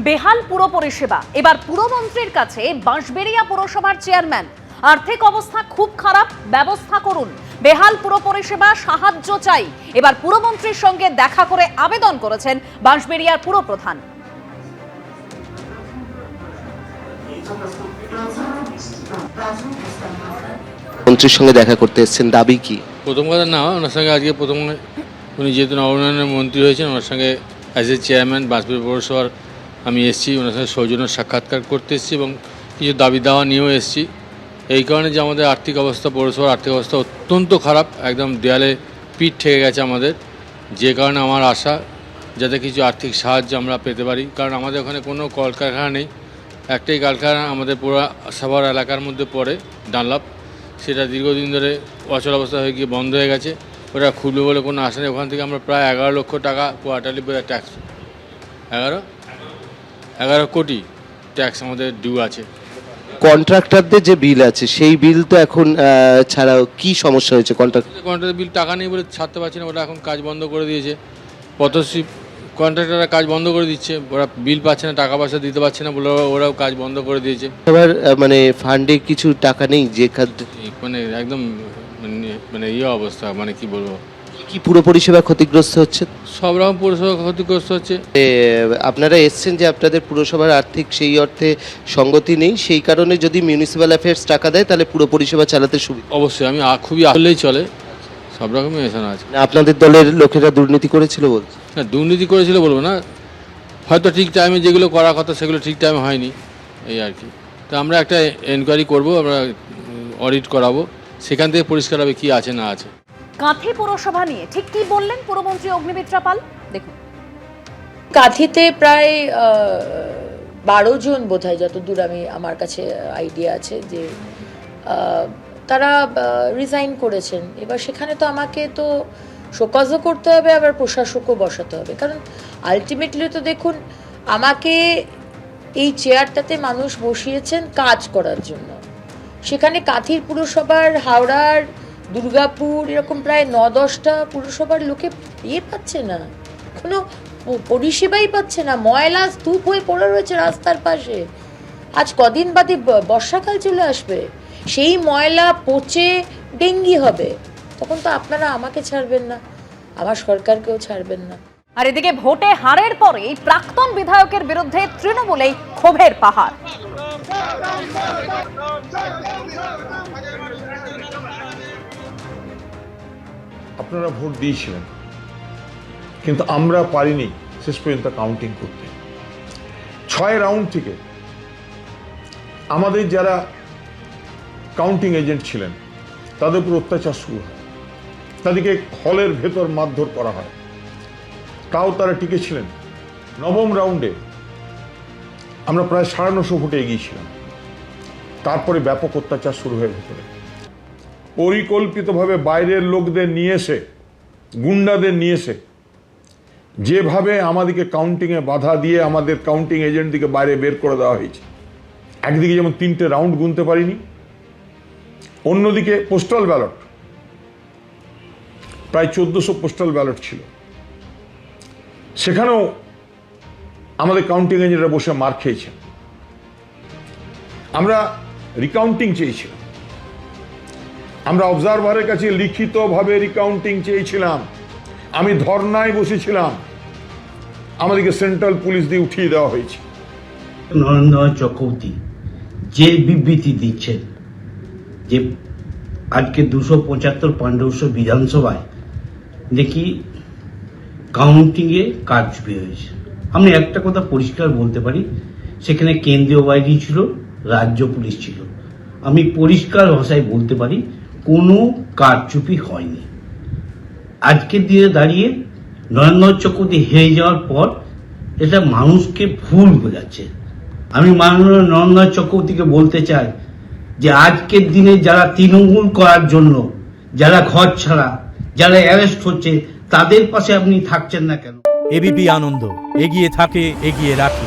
বেহাল পুর পরিষেবা, এবার পুরমন্ত্রীর কাছে বাঁশবেড়িয়া পুরসভার চেয়ারম্যান। আর্থিক অবস্থা খুব খারাপ, ব্যবস্থা করুন। বেহাল পুর পরিষেবা, সাহায্য চাই। এবার পুরমন্ত্রীর সঙ্গে দেখা করে আবেদন করেছেন বাঁশবেড়িয়ার পুরপ্রধান। মন্ত্রীর সঙ্গে দেখা করতে এসেছেন, দাবি কি? প্রথম কথা না, ওনার সঙ্গে আজকে প্রথম উনি যেহেতু নবউন্নয়নের মন্ত্রী হয়েছেন, ওনার সঙ্গে অ্যাজ এ চেয়ারম্যান বাঁশবেড়িয়া পৌরসভার আমি এসেছি, ওনার সঙ্গে সৌজন্য সাক্ষাৎকার করতে এসেছি এবং কিছু দাবি দাওয়া নিয়েও এসেছি। এই কারণে যে আমাদের আর্থিক অবস্থা, পৌরসভার আর্থিক অবস্থা অত্যন্ত খারাপ, একদম দেয়ালে পিঠ ঠেকে গেছে আমাদের। যে কারণে আমার আশা যাতে কিছু আর্থিক সাহায্য আমরা পেতে পারি, কারণ আমাদের ওখানে কোনো কলকারখানা নেই। একটাই কলকারখানা আমাদের পৌরসভার এলাকার মধ্যে পড়ে, ডানলপ, সেটা দীর্ঘদিন ধরে অচল অবস্থা হয়ে গিয়ে বন্ধ হয়ে গেছে। ওটা খুলবে বলে কোনো আশা নেই। ওখান থেকে আমরা প্রায় 11 লক্ষ টাকা কোয়ার্টারলি ট্যাক্স, 11 কোটি ট্যাক্স আমাদের ডিউ আছে। কন্ট্রাক্টরদের যে বিল আছে সেই বিল তো এখন ছাড়াও কি সমস্যা হয়েছে? কন্ট্রাক্টর বিল টাকা নেই বলে ছাড়তে পারছি না, ওরা এখন কাজ বন্ধ করে দিয়েছে। পথশ্রী কন্ট্রাক্টররা কাজ বন্ধ করে দিচ্ছে, ওরা বিল পাচ্ছে না, টাকা পয়সা দিতে পারছে না বলে ওরাও কাজ বন্ধ করে দিয়েছে। এবার মানে ফান্ডে কিছু টাকা নেই, যে মানে একদম মানে অবস্থা, মানে কি বলবো, কি পুরো পরিষেবা ক্ষতিগ্রস্ত হচ্ছে? সব রকম পৌরসভা ক্ষতিগ্রস্ত হচ্ছে। আপনারা এসছেন যে আপনাদের পুরসভার আর্থিক সেই অর্থে সঙ্গতি নেই, সেই কারণে যদি মিউনিসিপ্যাল অ্যাফেয়ার্স টাকা দেয় তাহলে পুরো পরিষেবা চালাতে সুবিধা। অবশ্যই আমি খুবই আসলেই চলে, সব রকমই মেশানো আছে। আপনাদের দলের লোকেরা দুর্নীতি করেছিল বলছে? না, দুর্নীতি করেছিল বলবো না, হয়তো ঠিক টাইমে যেগুলো করার কথা সেগুলো ঠিক টাইমে হয়নি, এই আর কি। তো আমরা একটা এনকোয়ারি করবো, আমরা অডিট করাবো, সেখান থেকে পরিষ্কার হবে কী আছে না আছে। কাঁথি পুরসভা নিয়ে ঠিক কি বললেন পুরমন্ত্রী অগ্নিমিত্রা পাল, দেখুন। কাঁথিতে প্রায় 12 জন বোধহয়, যতদূর আমার কাছে আইডিয়া আছে, যে তারা রিজাইন করেছেন। এবার সেখানে তো আমাকে তো শোকজও করতে হবে, আবার প্রশাসকও বসাতে হবে, কারণ আলটিমেটলি তো দেখুন, আমাকে এই চেয়ারটাতে মানুষ বসিয়েছেন কাজ করার জন্য। সেখানে কাঁথির পুরসভার, হাওড়ার, দুর্গাপুর, এরকম প্রায় 9-10টা পুরসভার লোকে পাচ্ছে না, কোনো পরিষেবাই পাচ্ছে না। ময়লা স্তূপ হয়ে পড়ে রয়েছে রাস্তার পাশে। আজ কদিন বাদে বর্ষাকাল চলে আসবে, সেই ময়লা পচে ডেঙ্গি হবে, তখন তো আপনারা আমাকে ছাড়বেন না, আমার সরকারকেও ছাড়বেন না। আর এদিকে ভোটে হারের পরে প্রাক্তন বিধায়কের বিরুদ্ধে তৃণমূলেই ক্ষোভের পাহাড়। আপনারা ভোট দিয়েছিলেন, কিন্তু আমরা পারিনি শেষ পর্যন্ত কাউন্টিং করতে। 6 রাউন্ড থেকে আমাদের যারা কাউন্টিং এজেন্ট ছিলেন তাদের উপর অত্যাচার শুরু হয়, তাদেরকে হলের ভেতর মারধর করা হয়, তাও তারা টিকে ছিলেন। 9ম রাউন্ডে আমরা প্রায় 950 ভোটে এগিয়েছিলাম। তারপরে ব্যাপক অত্যাচার শুরু হয়ে ভেতরে, পরিকল্পিতভাবে বাইরের লোকদের নিয়ে এসে, গুন্ডাদের নিয়ে এসে যেভাবে আমাদেরকে কাউন্টিংয়ে বাধা দিয়ে আমাদের কাউন্টিং এজেন্টদিকে বাইরে বের করে দেওয়া হয়েছে। একদিকে যেমন 3টে রাউন্ড গুনতে পারিনি, অন্যদিকে পোস্টাল ব্যালট, প্রায় 1400 পোস্টাল ব্যালট ছিল, সেখানেও আমাদের কাউন্টিং এজেন্টরা বসে মার খেয়েছে। আমরা রিকাউন্টিং চেয়েছিলাম, আমরা অবজারভারের কাছে লিখিতভাবে রিকাউন্টিং চেয়েছিলাম, আমি ধর্নায় বসেছিলাম, আমাদেরকে সেন্ট্রাল পুলিশ দিয়ে উঠিয়ে দেওয়া হয়েছে। নরেন্দ্র চক্রবর্তী যে বিবৃতি দিচ্ছেন যে আজকে 275 পাণ্ডবস্ব বিধানসভায় দেখি কাউন্টিংয়ে কারচুপি হয়েছে, আমি একটা কথা পরিষ্কার বলতে পারি, সেখানে কেন্দ্রীয় বাহিনী ছিল, রাজ্য পুলিশ ছিল, আমি পরিষ্কার ভাষায় বলতে পারি কোনো কারচুপি হয়নি। আজকের দিনে দাঁড়িয়ে নরেন্দ্র চক্রবর্তী হেরে যাওয়ার পর এটা মানুষকে ভুল বোঝাচ্ছে। আমি মাননীয় নরেন্দ্র চক্রবর্তীকে বলতে চাই যে আজকের দিনে যারা তৃণমূল করার জন্য, যারা ঘর ছাড়া, যারা অ্যারেস্ট হচ্ছে, তাদের পাশে আপনি থাকছেন না কেন? এবিপি আনন্দ, এগিয়ে থাকে, এগিয়ে রাখে।